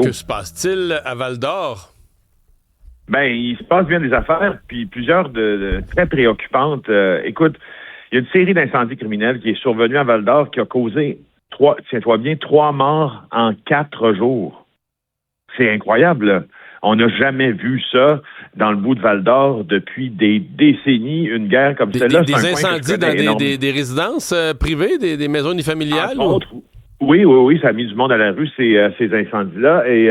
Que se passe-t-il à Val-d'Or? Ben, il se passe bien des affaires, puis plusieurs de très préoccupantes. Écoute, il y a une série d'incendies criminels qui est survenue à Val-d'Or qui a causé tiens-toi bien, 3 morts en 4 jours. C'est incroyable, là. On n'a jamais vu ça dans le bout de Val-d'Or depuis des décennies, une guerre comme celle-là. Des incendies dans des résidences privées, des maisons unifamiliales? Entre autres, oui, ça a mis du monde à la rue, ces incendies-là. Et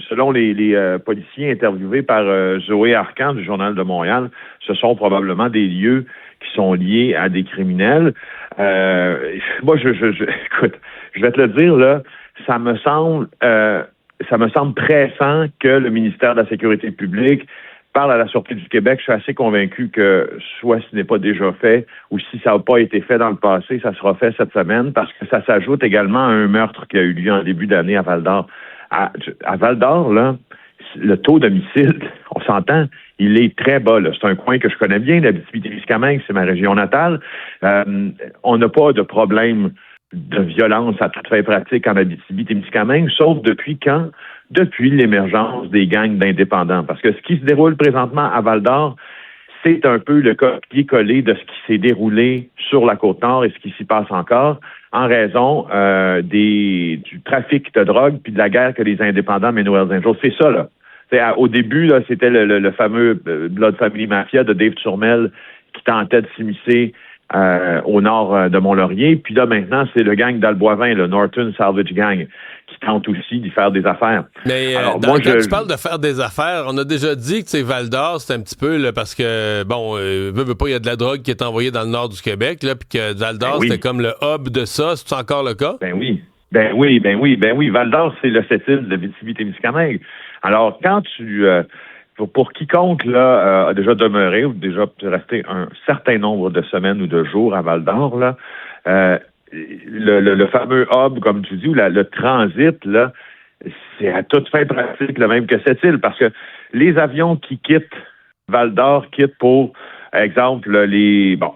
selon les policiers interviewés par Zoé Arcan du Journal de Montréal, ce sont probablement des lieux qui sont liés à des criminels. Moi, écoute, je vais te le dire, là, ça me semble pressant que le ministère de la Sécurité publique parle à la Sûreté du Québec. Je suis assez convaincu que soit ce n'est pas déjà fait ou si ça n'a pas été fait dans le passé, ça sera fait cette semaine parce que ça s'ajoute également à un meurtre qui a eu lieu en début d'année à Val-d'Or. À Val-d'Or, là, le taux d'homicide, on s'entend, il est très bas. Là. C'est un coin que je connais bien, l'Abitibi-Témiscamingue, c'est ma région natale. On n'a pas de problème de violence à toute fin pratique en Abitibi-Témiscamingue, sauf depuis quand? Depuis l'émergence des gangs d'indépendants. Parce que ce qui se déroule présentement à Val-d'Or, c'est un peu le copier-coller de ce qui s'est déroulé sur la Côte-Nord et ce qui s'y passe encore en raison du trafic de drogue puis de la guerre que les indépendants mènent aux Hells Angels. C'est ça, là. Au début, là, c'était le fameux Blood Family Mafia de Dave Turmel qui tentait de s'immiscer au nord de Mont-Laurier. Puis là, maintenant, c'est le gang d'Alboivin, le Norton Salvage Gang, qui tente aussi d'y faire des affaires. Mais alors, quand tu parles de faire des affaires, on a déjà dit que Val-d'Or, c'est un petit peu là, parce que, bon, veut pas, il y a de la drogue qui est envoyée dans le nord du Québec, là, puis que Val-d'Or, c'était comme le hub de ça. C'est encore le cas? Ben oui. Val-d'Or, c'est le Sept-Îles de Abitibi-Témiscamingue. Alors, quand tu... Pour quiconque là a déjà demeuré ou déjà resté un certain nombre de semaines ou de jours à Val-d'Or, là, le fameux hub, comme tu dis, ou le transit, là, c'est à toute fin pratique le même que cette île, parce que les avions qui quittent Val-d'Or quittent pour exemple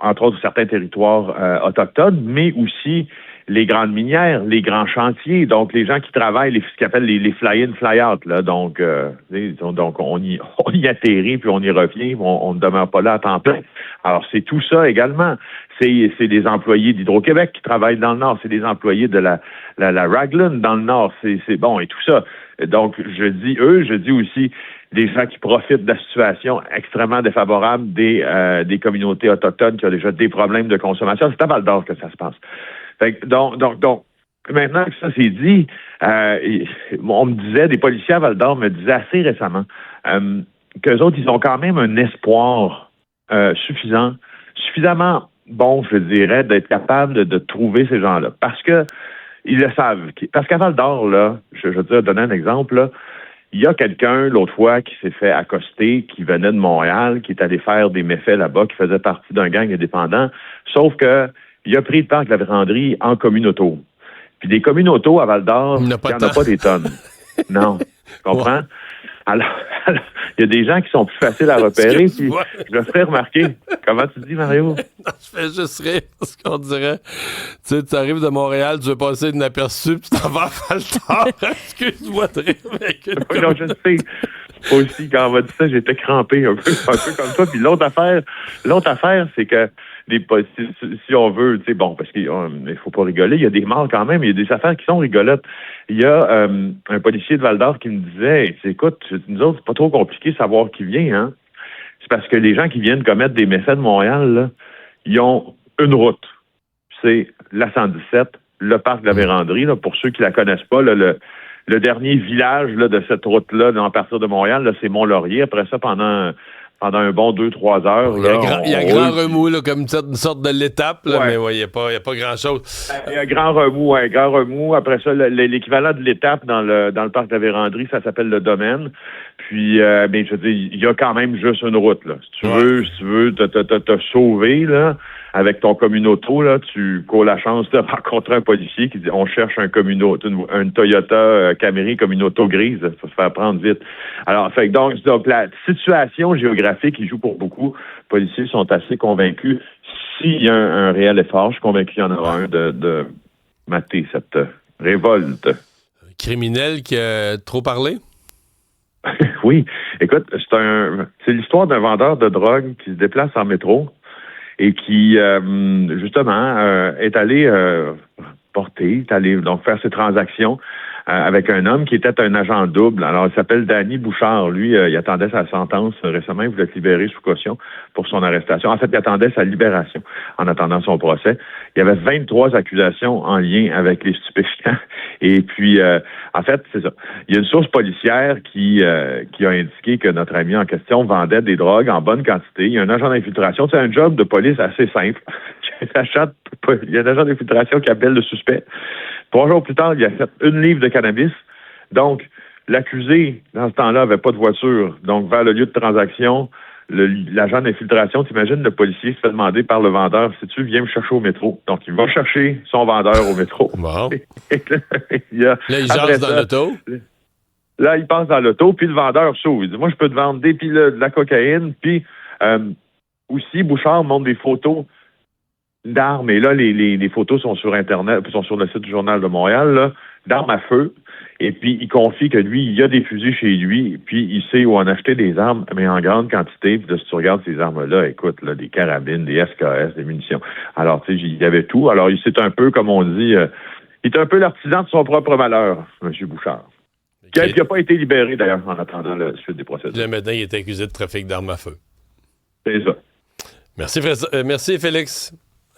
entre autres certains territoires autochtones, mais aussi les grandes minières, les grands chantiers, donc les gens qui travaillent, ce qu'ils appellent les fly-in, fly-out, là, donc on y atterrit puis on y revient, on ne demeure pas là à temps plein. Alors c'est tout ça également. C'est des employés d'Hydro-Québec qui travaillent dans le Nord, c'est des employés de la Raglan dans le Nord, c'est bon et tout ça. Donc je dis aussi des gens qui profitent de la situation extrêmement défavorable des communautés autochtones qui ont déjà des problèmes de consommation. C'est à Val-d'Or que ça se passe. Fait que, donc, maintenant que ça c'est dit, on me disait, des policiers à Val-d'Or me disaient assez récemment qu'eux autres, ils ont quand même un espoir suffisamment bon, je dirais, d'être capable de trouver ces gens-là. Parce que ils le savent. Parce qu'à Val-d'Or, là, je veux dire, donner un exemple, là, il y a quelqu'un, l'autre fois, qui s'est fait accoster, qui venait de Montréal, qui est allé faire des méfaits là-bas, qui faisait partie d'un gang indépendant, sauf que il a pris le parc de la Vérandrie en commune-auto. Puis des communes-auto à Val-d'Or, il n'y en a pas des tonnes. Non, tu comprends? Alors, il y a des gens qui sont plus faciles à repérer. Puis je le ferai remarquer. Comment tu dis, Mario? Non, je fais juste rire, parce qu'on dirait, tu sais, tu arrives de Montréal, tu veux passer inaperçu, puis tu t'en vas à Val-d'Or. Excuse-moi de rire avec une non, je sais. Aussi, quand on m'a dit ça, j'étais crampé un peu comme ça. Puis l'autre affaire, c'est que si on veut, tu sais, bon, parce qu'il faut pas rigoler, il y a des morts quand même, il y a des affaires qui sont rigolotes. Il y a un policier de Val-d'Or qui me disait, écoute, nous autres, c'est pas trop compliqué de savoir qui vient, hein. C'est parce que les gens qui viennent commettre des méfaits de Montréal, là, ils ont une route. C'est la 117, le parc de la Vérandrie, là, pour ceux qui la connaissent pas, là, le dernier village là, de cette route-là, à partir de Montréal, là, c'est Mont-Laurier. Après ça, pendant un bon 2-3 heures. Il y a grand remous, là, comme une sorte de l'étape, là, mais il n'y a pas grand-chose. Il y a un grand remous. Après ça, l'équivalent de l'étape dans le parc de la Vérandrie, ça s'appelle le domaine. Puis, je veux dire, il y a quand même juste une route. Là. Si tu veux te sauver, là, avec ton communauto, là, tu cours la chance de rencontrer un policier qui dit on cherche un Toyota Camry communauto grise, ça va se faire prendre vite. Alors, donc la situation géographique qui joue pour beaucoup. Les policiers sont assez convaincus. S'il y a un réel effort, je suis convaincu qu'il y en aura un de mater cette révolte. OK. criminel qui a trop parlé? Oui. Écoute, c'est l'histoire d'un vendeur de drogue qui se déplace en métro et qui, justement, est allé donc faire ses transactions avec un homme qui était un agent double. Alors, il s'appelle Danny Bouchard. Lui, il attendait sa sentence récemment. Il voulait être libéré sous caution pour son arrestation. En fait, il attendait sa libération en attendant son procès. Il y avait 23 accusations en lien avec les stupéfiants. Et puis, en fait, c'est ça. Il y a une source policière qui a indiqué que notre ami en question vendait des drogues en bonne quantité. Il y a un agent d'infiltration. C'est un job de police assez simple. Il y a un agent d'infiltration qui appelle le suspect. 3 jours plus tard, il a fait 1 livre de cannabis. Donc, l'accusé, dans ce temps-là, n'avait pas de voiture. Donc, vers le lieu de transaction, l'agent d'infiltration, t'imagines, le policier se fait demander par le vendeur, si tu viens me chercher au métro. Donc, il va chercher son vendeur au métro. Wow. Là, il jase dans l'auto. Là, il passe dans l'auto, puis le vendeur s'ouvre. Il dit, moi, je peux te vendre des pilules, de la cocaïne, puis aussi, Bouchard montre des photos d'armes, et là, les photos sont sur Internet, sont sur le site du Journal de Montréal, là, d'armes à feu, et puis il confie que lui, il y a des fusils chez lui, puis il sait où en acheter des armes, mais en grande quantité, puis là, si tu regardes ces armes-là, écoute, là, des carabines, des SKS, des munitions. Alors, tu sais, il y avait tout. Alors, c'est un peu, comme on dit, il est un peu l'artisan de son propre malheur, M. Bouchard. Qui n'a pas été libéré, d'ailleurs, en attendant la suite des procédures. Là, maintenant, il est accusé de trafic d'armes à feu. C'est ça. Merci, Félix.